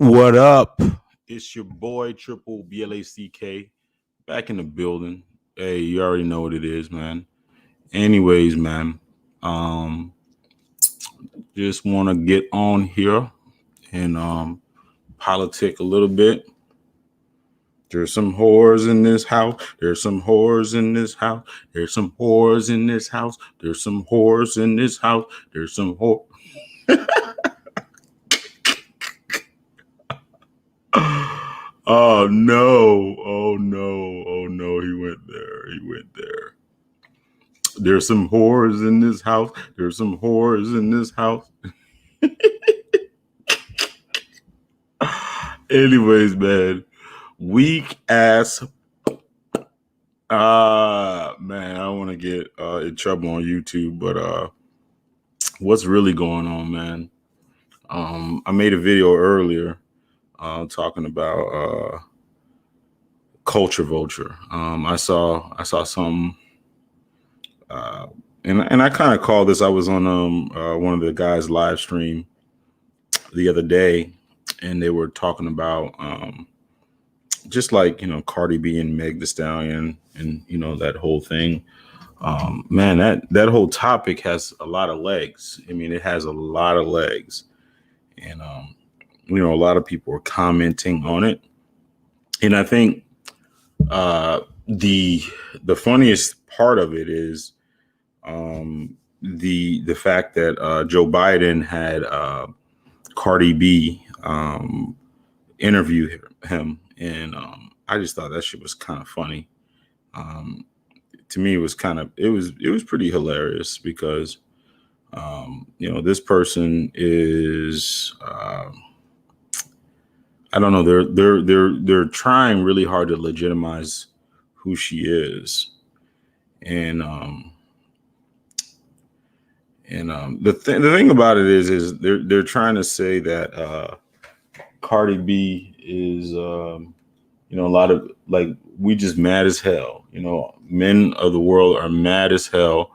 What up? It's your boy Triple BLACK back in the building. Hey, you already know what it is, man. Anyways, man, um, just want to get on here and politic a little bit. There's some whores in this house. There's some whores in this house. There's some whores in this house. There's some whores in this house. There's some whore. Oh no! Oh no! Oh no! He went there. He went there. There's some whores in this house. There's some whores in this house. Anyways, man, weak ass. Man, I don't want to get in trouble on YouTube, but what's really going on, man? I made a video earlier talking about culture vulture. I saw some. And I kind of call this. I was on one of the guys' live stream the other day, and they were talking about just like Cardi B and Meg Thee Stallion, and that whole thing. Man, that whole topic has a lot of legs. I mean, it has a lot of legs, and a lot of people are commenting on it, and I think the funniest part of it is the fact that Joe Biden had Cardi B interview him, and I just thought that shit was kind of funny. To me, it was pretty hilarious because this person is I don't know, they're trying really hard to legitimize who she is, and the thing about it is they're trying to say that Cardi B is a lot of, like, we just mad as hell. Men of the world are mad as hell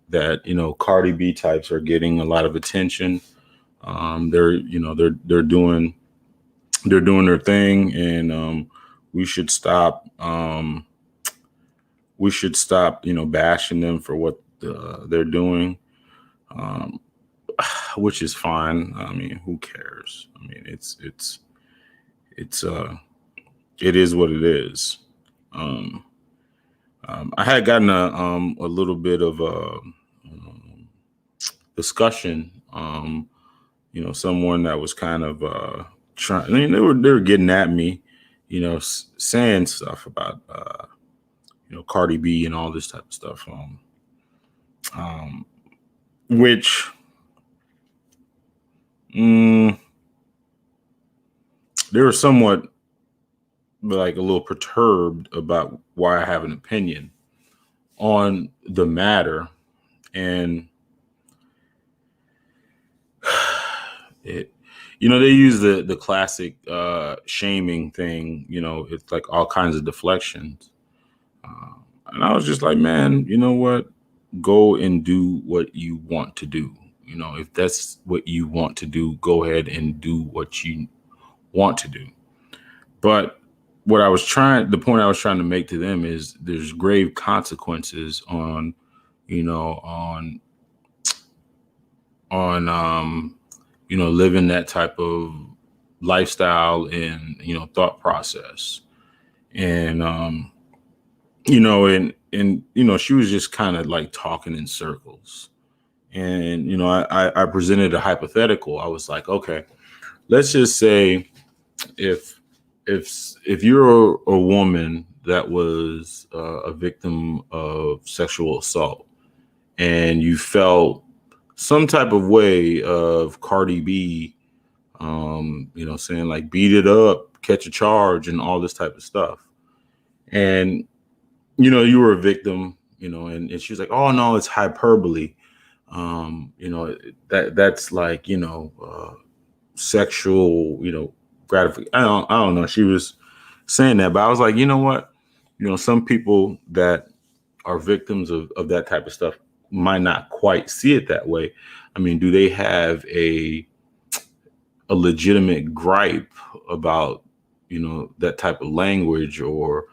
that Cardi B types are getting a lot of attention. They're doing their thing, and we should stop bashing them for what they're doing. Which is fine. I mean, who cares? I mean, it is what it is. I had gotten a little bit of a discussion. Someone that was kind of trying. I mean, they were getting at me, saying stuff about Cardi B and all this type of stuff. Which they were somewhat like a little perturbed about why I have an opinion on the matter, and they use the classic shaming thing. It's like all kinds of deflections, and I was just like, man, you know what? Go and do what you want to do. If that's what you want to do, go ahead and do what you want to do. But the point I was trying to make to them is there's grave consequences on living that type of lifestyle and thought process. And she was just kind of like talking in circles. And I presented a hypothetical. I was like, okay, let's just say if you're a woman that was a victim of sexual assault, and you felt some type of way of Cardi B, saying like beat it up, catch a charge, and all this type of stuff, and you were a victim, and she was like, oh no, it's hyperbole. That's like sexual, gratification. I don't know. She was saying that, but I was like, you know what? Some people that are victims of that type of stuff might not quite see it that way. I mean, do they have a a legitimate gripe about, that type of language or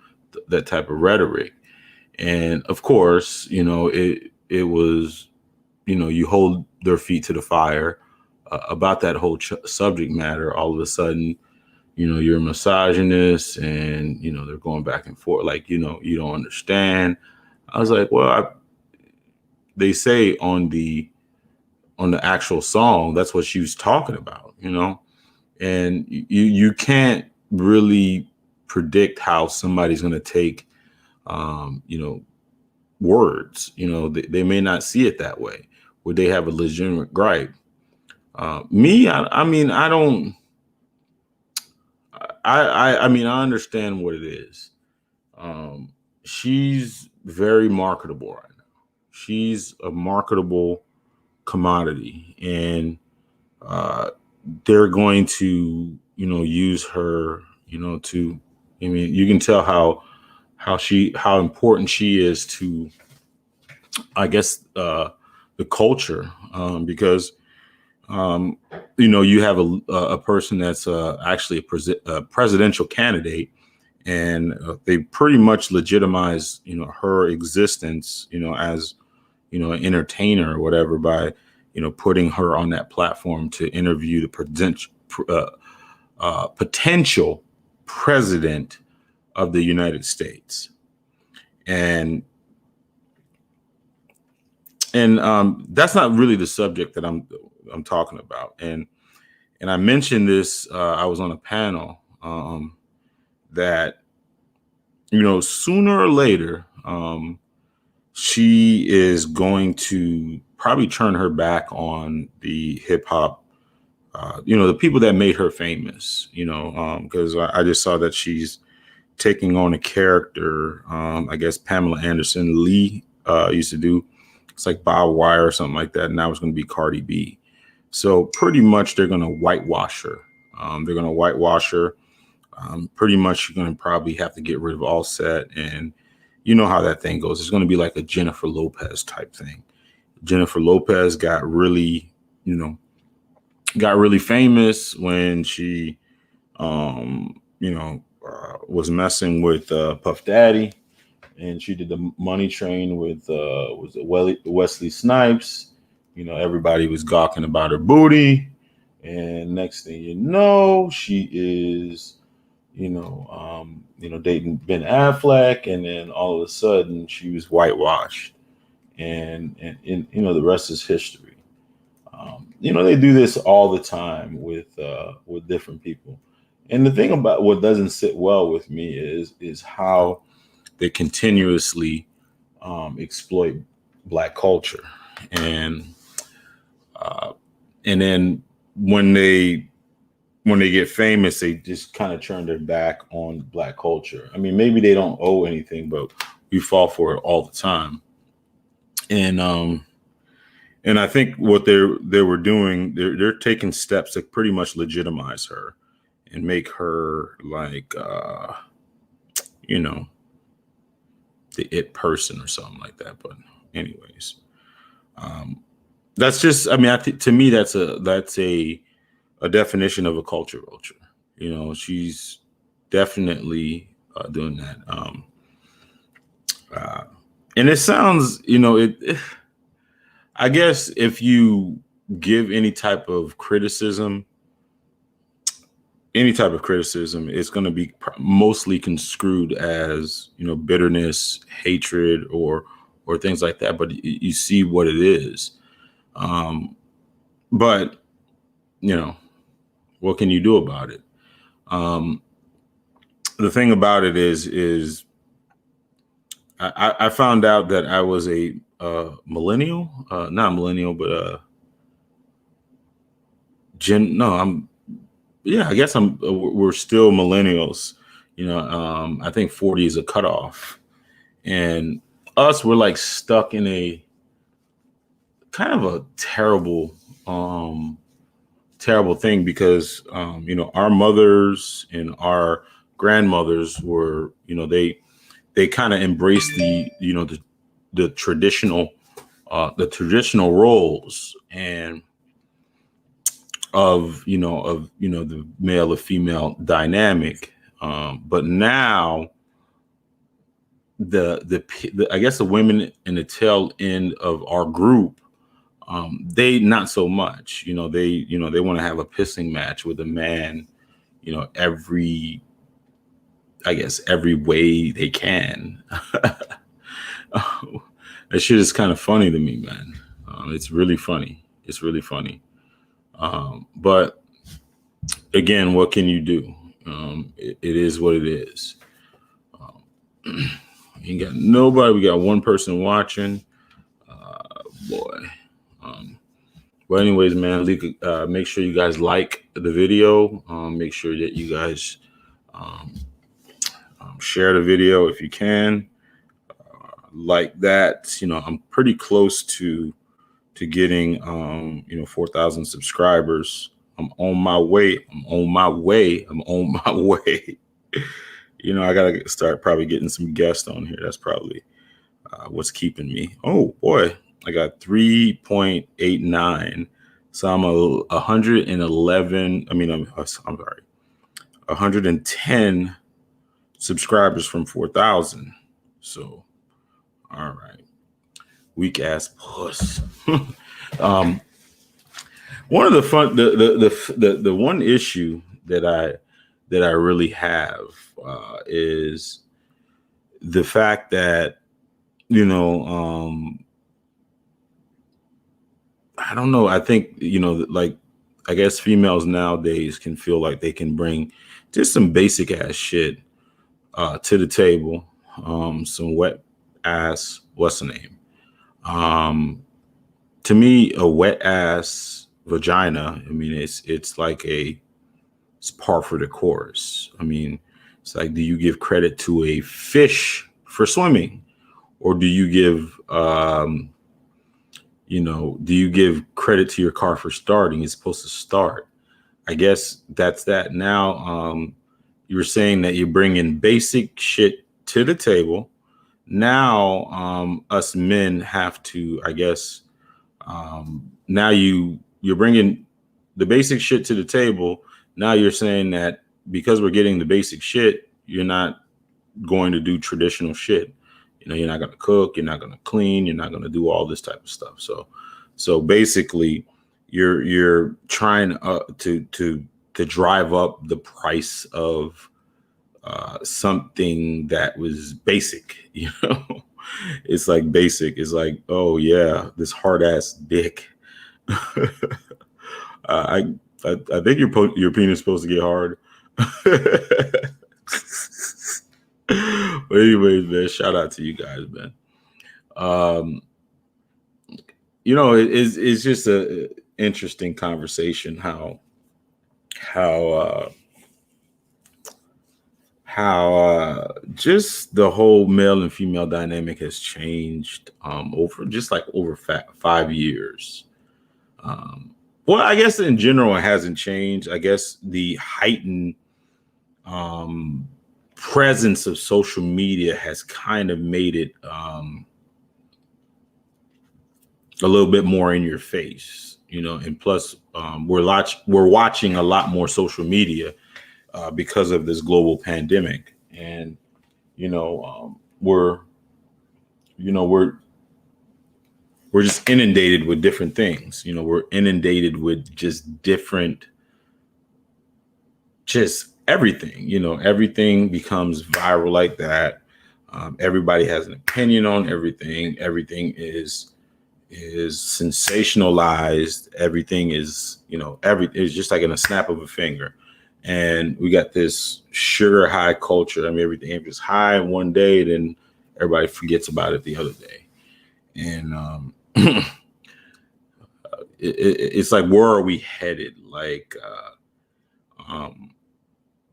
that type of rhetoric. And of course, it was, you hold their feet to the fire about that whole subject matter. All of a sudden, you're a misogynist, and they're going back and forth like, you don't understand. I was like, well, they say on the actual song, that's what she was talking about, and you can't really predict how somebody's going to take, words. They may not see it that way. Would they have a legitimate gripe? Me, I mean, I don't. I mean, I understand what it is. She's very marketable right now. She's a marketable commodity, and they're going to, use her, to. I mean, you can tell how important she is to, I guess, the culture, because you have a person that's actually a presidential candidate, and they pretty much legitimize, her existence, as, an entertainer or whatever by, putting her on that platform to interview the potential president of the United States. And that's not really the subject that I'm talking about. And I mentioned this. I was on a panel that, sooner or later, she is going to probably turn her back on the hip hop, the people that made her famous, because I just saw that she's taking on a character. I guess Pamela Anderson Lee used to do. It's like Bob Wire or something like that. And now it's going to be Cardi B. So pretty much they're going to whitewash her. Pretty much you're going to probably have to get rid of Offset. And you know how that thing goes. It's going to be like a Jennifer Lopez type thing. Jennifer Lopez got really famous when she, was messing with Puff Daddy. And she did the Money Train with was it Wesley Snipes. Everybody was gawking about her booty, and next thing you know, she is, dating Ben Affleck, and then all of a sudden she was whitewashed, and the rest is history. They do this all the time with different people, and the thing about what doesn't sit well with me is how they continuously exploit Black culture, and then when they get famous, they just kind of turn their back on Black culture. I mean, maybe they don't owe anything, but we fall for it all the time. And I think what they were doing, they're taking steps to pretty much legitimize her and make her like the it person or something like that. But anyways, that's just, I mean, to me, that's a definition of a culture vulture. She's definitely doing that. And it sounds, I guess if you give any type of criticism, it's going to be mostly construed as, bitterness, hatred, or things like that. But you see what it is. But, what can you do about it? The thing about it is I found out that I was a millennial, not millennial, but I guess we're still millennials. I think 40 is a cutoff, and we're like stuck in a kind of a terrible thing because, our mothers and our grandmothers were, they kind of embraced the traditional roles, and of the male or female dynamic. But now the I guess the women in the tail end of our group, they not so much. They want to have a pissing match with a man, every way they can. That shit is kind of funny to me, man. It's really funny. It's really funny. But again, what can you do? It is what it is. You ain't got nobody. We got one person watching. Boy. But anyways, man, make sure you guys like the video. Make sure that you guys share the video if you can. Like that, I'm pretty close to getting 4,000 subscribers. I'm on my way. I gotta start probably getting some guests on here. That's probably what's keeping me. Oh boy, I got 3.89. So I'm 111. I'm sorry, 110 subscribers from 4,000. So, all right, weak ass puss. One of the fun, the one issue that I really have is the fact that I don't know. I think like I guess females nowadays can feel like they can bring just some basic ass shit to the table. Some wet ass. What's the name? To me, a wet ass vagina. It's like it's par for the course. It's like, do you give credit to a fish for swimming, or do you give credit to your car for starting? It's supposed to start. I guess that's that. Now, you were saying that you're bringing basic shit to the table. Now, us men have to, I guess, now you're bringing the basic shit to the table. Now you're saying that because we're getting the basic shit, you're not going to do traditional shit. You're not going to cook, you're not going to clean, you're not going to do all this type of stuff. So basically, you're trying to drive up the price of something that was basic. It's like basic. It's like, oh yeah, this hard ass dick. I think your penis is supposed to get hard. But anyways, man, shout out to you guys, man. It's just a interesting conversation how just the whole male and female dynamic has changed over 5 years. Well, I guess in general it hasn't changed. I guess the heightened presence of social media has kind of made it a little bit more in your face, and plus we're watching a lot more social media because of this global pandemic, and we're just inundated with different things. We're inundated with just everything. Everything becomes viral like that. Everybody has an opinion on everything. Everything is sensationalized. Everything is, it's just like in a snap of a finger. And we got this sugar high culture. Everything is high one day, then everybody forgets about it the other day. And it's like, where are we headed? Like,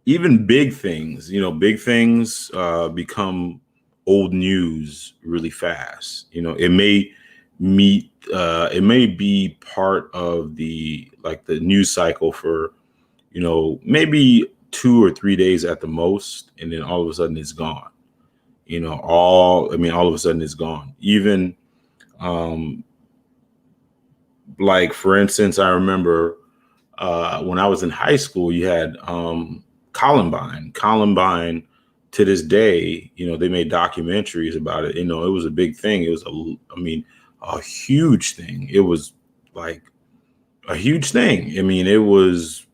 even big things, become old news really fast. It may be part of the news cycle for, maybe 2 or 3 days at the most. And then all of a sudden it's gone. All of a sudden it's gone. Even, like, for instance, I remember, when I was in high school, you had Columbine. Columbine, to this day, they made documentaries about it. It was a big thing. It was a huge thing. It was like a huge thing. I mean, it was,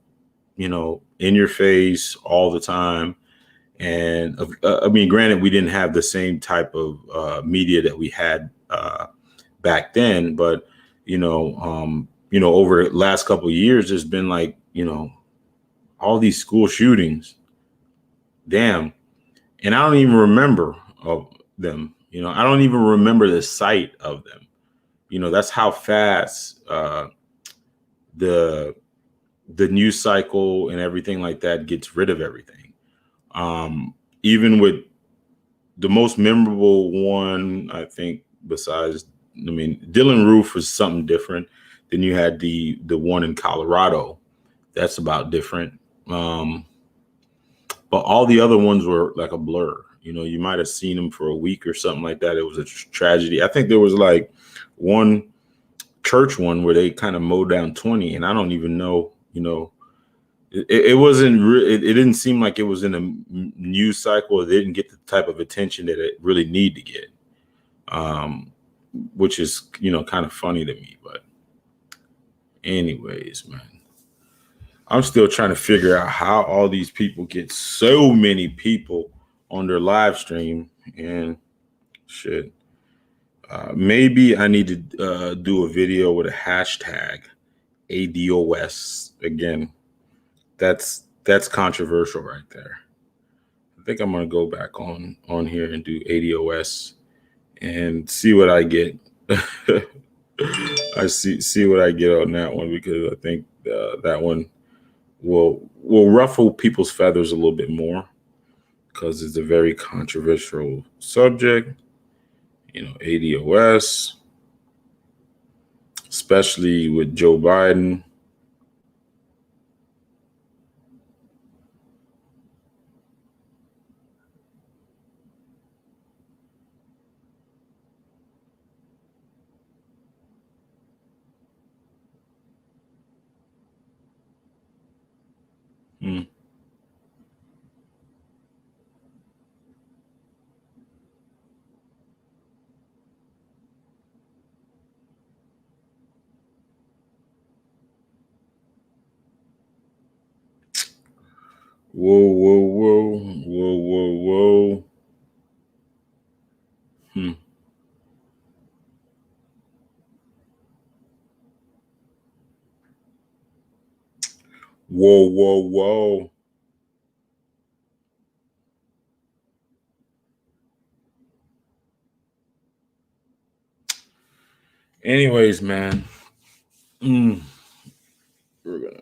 in your face all the time. And granted, we didn't have the same type of media that we had back then, but over the last couple of years, there's been like, all these school shootings. Damn. And I don't even remember of them. I don't even remember the site of them. That's how fast the news cycle and everything like that gets rid of everything. Even with the most memorable one, I think, besides, Dylan Roof was something different. Then you had the one in Colorado. That's about different. But all the other ones were like a blur. You might have seen them for a week or something like that. It was a tragedy. I think there was like one church one where they kind of mowed down 20, and I don't even know, it wasn't, it didn't seem like it was in a news cycle. It didn't get the type of attention that it really need to get, which is, kind of funny to me. But anyways, man, I'm still trying to figure out how all these people get so many people on their live stream and shit. Maybe I need to do a video with a hashtag ADOS again. That's controversial right there. I think I'm gonna go back on here and do ADOS and see what I get. I see what I get on that one, because I think that one will ruffle people's feathers a little bit more, because it's a very controversial subject. ADOS, especially with Joe Biden. Hmm. Whoa, whoa, whoa, whoa, whoa, whoa. Hmm. Whoa, whoa, whoa. Anyways, man, we're gonna